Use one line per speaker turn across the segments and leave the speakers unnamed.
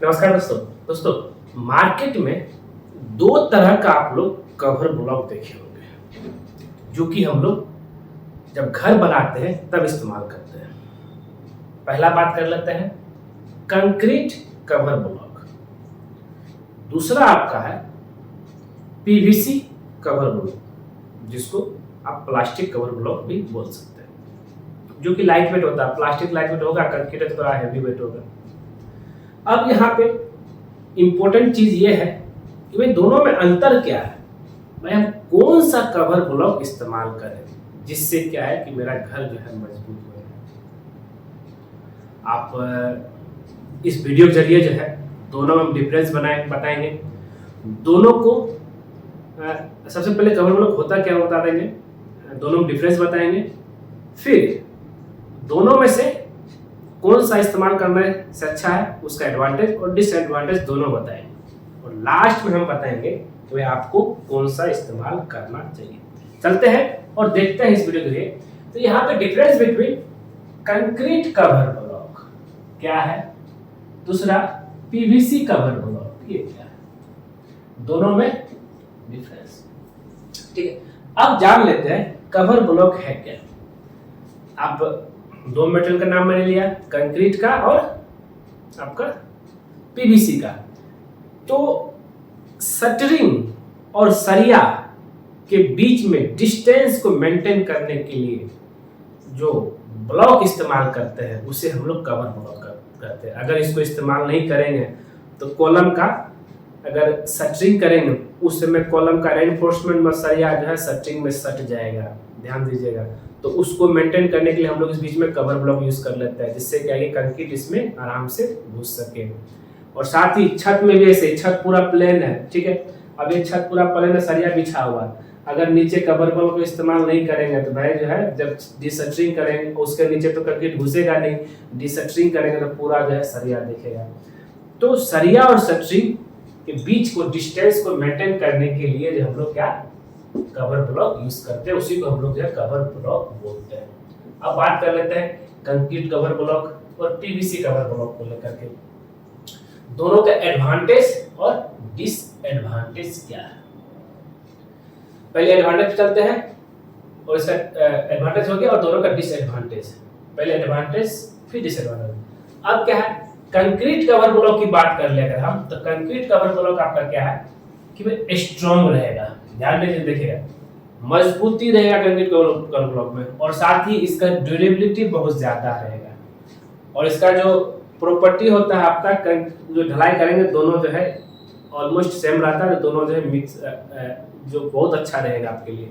नमस्कार दोस्तों मार्केट में दो तरह का आप लोग कवर ब्लॉक देखे होंगे जो कि हम लोग जब घर बनाते हैं तब इस्तेमाल करते हैं। पहला बात कर लेते हैं कंक्रीट कवर ब्लॉक, दूसरा आपका है पीवीसी कवर ब्लॉक जिसको आप प्लास्टिक कवर ब्लॉक भी बोल सकते हैं, जो कि लाइट वेट होता है। प्लास्टिक लाइट वेट होगा, कंक्रीट थोड़ा हैवी वेट होगा। अब यहाँ पे इंपॉर्टेंट चीज ये है कि भाई दोनों में अंतर क्या है, भाई हम कौन सा कवर ब्लॉक इस्तेमाल करें जिससे क्या है कि मेरा घर जो है मजबूत हो। आप इस वीडियो के जरिए जो है दोनों में डिफरेंस बताएंगे। दोनों को सबसे पहले कवर ब्लॉक होता क्या बता देंगे, दोनों में डिफरेंस बताएंगे, फिर दोनों में से कौन सा इस्तेमाल करने से अच्छा है उसका एडवांटेज और डिसएडवांटेज दोनों बताएंगे, और लास्ट में हम बताएंगे कि भाई आपको कौन सा इस्तेमाल करना चाहिए। चलते हैं और देखते हैं इस वीडियो के लिए। तो यहाँ पे difference between concrete cover block क्या है, दूसरा पीवीसी कवर ब्लॉक ये क्या है, दोनों में डिफरेंस। ठीक है, अब जान लेते हैं कवर ब्लॉक है क्या। आप दो मेटेरियल का नाम मैंने लिया, कंक्रीट का और आपका पीवीसी का। तो शटरिंग और सरिया के बीच में डिस्टेंस को मेंटेन करने के लिए जो ब्लॉक इस्तेमाल करते हैं उसे हम लोग कवर ब्लॉक करते हैं। अगर इसको इस्तेमाल नहीं करेंगे तो कॉलम का अगर शटरिंग करेंगे उस समय कॉलम का रेनफोर्समेंट में सरिया जो है शटरिंग में सट जाएगा, ध्यान दीजिएगा। तो उसको मेंटेन करने के लिए हम लोग इस बीच में कवर ब्लॉक यूज कर लेते हैं, जिससे क्या है कि कंक्रीट इसमें आराम से घुस सके। और साथ ही छत में भी ऐसे, छत पूरा प्लेन है, ठीक है, अब ये छत पूरा प्लेन है, सरिया बिछा हुआ है, अगर नीचे कवर ब्लॉक को इस्तेमाल नहीं करेंगे तो भाई जो है जब डिसटरिंग करेंगे उसके नीचे तो कंक्रीट घुसेगा नहीं, डिसटरिंग करेंगे तो पूरा जो है सरिया दिखेगा। तो सरिया और शटरिंग के बीच को डिस्टेंस को मेंटेन करने के लिए जो हम लोग क्या कवर ब्लॉक यूज करते हैं, उसी को हम लोग जो है कवर ब्लॉक बोलते हैं। अब बात कर लेते हैं कंक्रीट कवर ब्लॉक और पीवीसी कवर ब्लॉक को लेकर के, दोनों का एडवांटेज और डिसएडवांटेज क्या है। पहले एडवांटेज चलते हैं और इसका एडवांटेज हो गया और दोनों का डिसएडवांटेज। पहले एडवांटेज फिर डिसएडवांटेज। अब क्या है, कंक्रीट कवर ब्लॉक की बात कर ले अगर हम, तो कंक्रीट कवर ब्लॉक आपका क्या है कि भाई स्ट्रॉन्ग रहेगा, ध्यान दीजिए, देखिएगा मजबूती रहेगा कंक्रीट कवर ब्लॉक में, और साथ ही इसका ड्यूरेबिलिटी बहुत ज्यादा रहेगा। और इसका जो प्रॉपर्टी होता है आपका जो ढलाई करेंगे दोनों जो है ऑलमोस्ट सेम रहता है, तो दोनों जो है मिक्स जो बहुत अच्छा रहेगा आपके लिए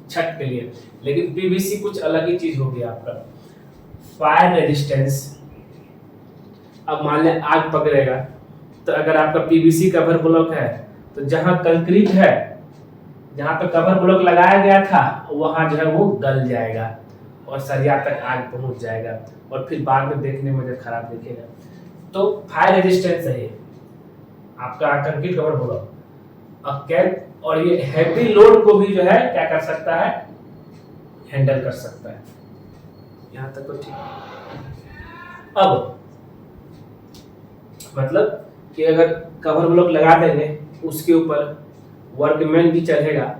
छत के लिए। लेकिन पीवीसी कुछ अलग ही चीज होगी आपका, फायर रेजिस्टेंस। अब मान लें आग पकड़ेगा तो अगर आपका पीवीसी कवर ब्लॉक है तो जहां कंक्रीट है, जहां पे कवर ब्लॉक लगाया गया था वहां जो है वो गल जाएगा और सरिया तक आग पहुंच जाएगा और फिर बाद में देखने में जब खराब दिखेगा। तो फायर रेजिस्टेंस है आपका कंक्रीट कवर ब्लॉक। और ये हैवी लोड को भी जो है क्या कर सकता है, हैंडल कर सकता है। यहां तक तो ठीक है। अब मतलब कि अगर कवर ब्लॉक लगा देंगे उसके ऊपर वर्कमैन भी चढ़ेगा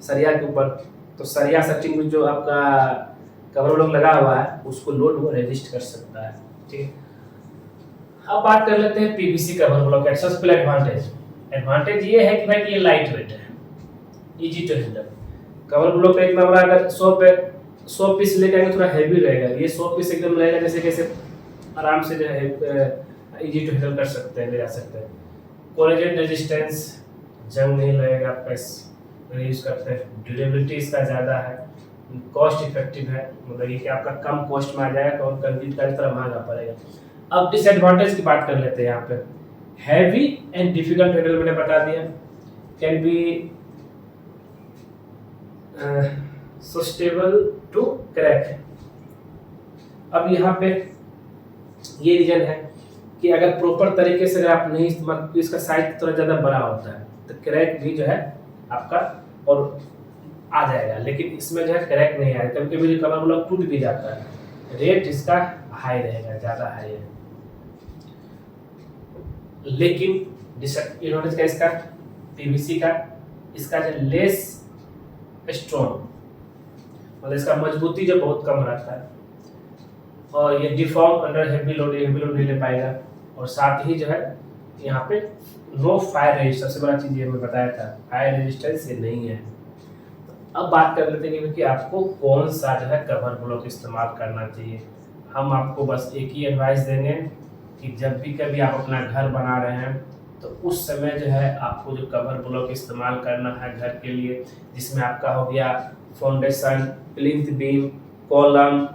सरिया के ऊपर, तो सरिया शटरिंग जो आपका कवर ब्लॉक लगा हुआ है उसको लोड वो रेजिस्ट कर सकता है। ठीक है, अब बात कर लेते हैं पीवीसी कवर ब्लॉक का सबसे पहले एडवांटेज। एडवांटेज ये है कि भाई ये लाइट वेट है, easy to handle. Cover block एक नंबर अगर 100 पीस लेके आएंगे थोड़ा हैवी रहेगा, ये 100 पीस एकदम रहेगा जैसे कैसे आराम से जो है इजी टू हैंडल कर सकते हैं, ले जा सकते हैं। कोलिजन रेजिस्टेंस, जंग नहीं लगेगा आपका यूज करते हैं। ड्यूरेबिलिटी इसका ज़्यादा है, कॉस्ट इफेक्टिव है, मतलब ये कि आपका कम कॉस्ट में आ जाएगा और कंक्रीट का थोड़ा महंगा पड़ेगा। अब डिसएडवांटेज की बात कर लेते हैं यहाँ पे। हैवी एंड डिफिकल्ट हैंडल मैंने बता दिया, can be sustainable to crack. अब यहाँ पे ये रीजन है कि अगर प्रॉपर तरीके से अगर आप नहीं इस्तेमाल, इसका साइज थोड़ा ज़्यादा बड़ा होता है तो क्रैक भी जो है आपका और आ जाएगा, लेकिन इसमें जो है क्रैक नहीं आएगा। कभी कभी कवर ब्लॉक टूट भी जाता है, रेट इसका हाई रहेगा, ज़्यादा हाई है। लेकिन डिसएडवांटेज का इसका पीवीसी का, इसका जो लेस स्ट्रॉन्ग, मतलब इसका मजबूती जो बहुत कम रहता है, और ये डिफॉर्म अंडर हेवी लोड नहीं ले पाएगा। और साथ ही जो है यहाँ पे नो फायर रेजिस्टेंस, सबसे बड़ा चीज़ ये मैं बताया था, फायर रेजिस्टेंस ये नहीं है। अब बात कर लेते हैं कि आपको कौन सा जो है कवर ब्लॉक इस्तेमाल करना चाहिए। हम आपको बस एक ही एडवाइस देंगे कि जब भी कभी आप अपना घर बना रहे हैं तो उस समय जो है आपको जो कवर ब्लॉक इस्तेमाल करना है घर के लिए, जिसमें आपका हो गया फाउंडेशन, प्लिंथ बीम, कॉलम,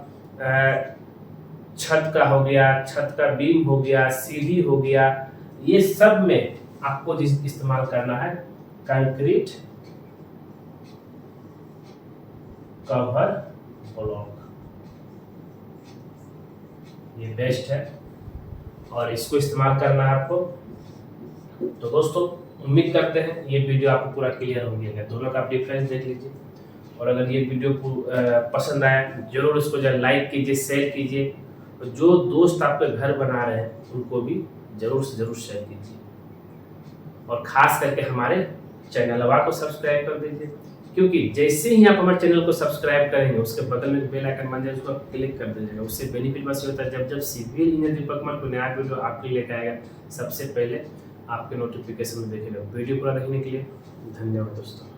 छत का हो गया, छत का बीम हो गया, सीढ़ी हो गया, ये सब में आपको जिस इस्तेमाल करना है कंक्रीट कवर ब्लॉक, ये बेस्ट है और इसको इस्तेमाल करना है आपको। तो दोस्तों उम्मीद करते हैं ये वीडियो आपको पूरा क्लियर हो गया, दोनों का आप डिफरेंस देख लीजिए। और अगर ये वीडियो पसंद आया जरूर इसको जो लाइक कीजिए, शेयर कीजिए, और जो दोस्त आपके घर बना रहे हैं उनको भी जरूर से जरूर शेयर कीजिए, और ख़ास करके हमारे चैनलवा को सब्सक्राइब कर दीजिए, क्योंकि जैसे ही आप हमारे चैनल को सब्सक्राइब करेंगे उसके बगल में बेल आइकन बन जाए, उसको क्लिक कर दीजिएगा। उससे बेनिफिट बस ये होता है जब सिविल इंजीनियर दीपक कुमार को नया वीडियो आपके लिए लेकर आएगा सबसे पहले आपके नोटिफिकेशन में देखेगा। वीडियो पूरा देखने के लिए धन्यवाद दोस्तों।